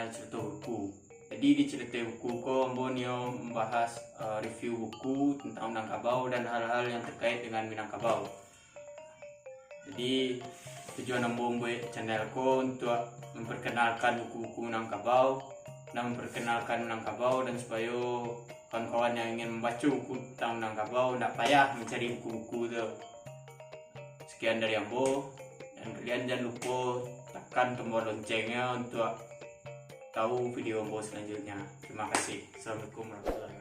channel cerita buku. Jadi di cerita buku ko Ambo nio membahas review buku tentang Minangkabau dan hal-hal yang terkait dengan Minangkabau. Jadi tujuan Ambo membuat channel ko untuk memperkenalkan buku-buku Minangkabau dan memperkenalkan Minangkabau, dan supaya kawan-kawan yang ingin membaca buku tentang Minangkabau tidak payah mencari buku-buku itu. Sekian dari Ambo, dan kalian jangan lupa tekan tombol loncengnya untuk tahu video Ambo selanjutnya. Terima kasih. Assalamualaikum warahmatullahi wabarakatuh.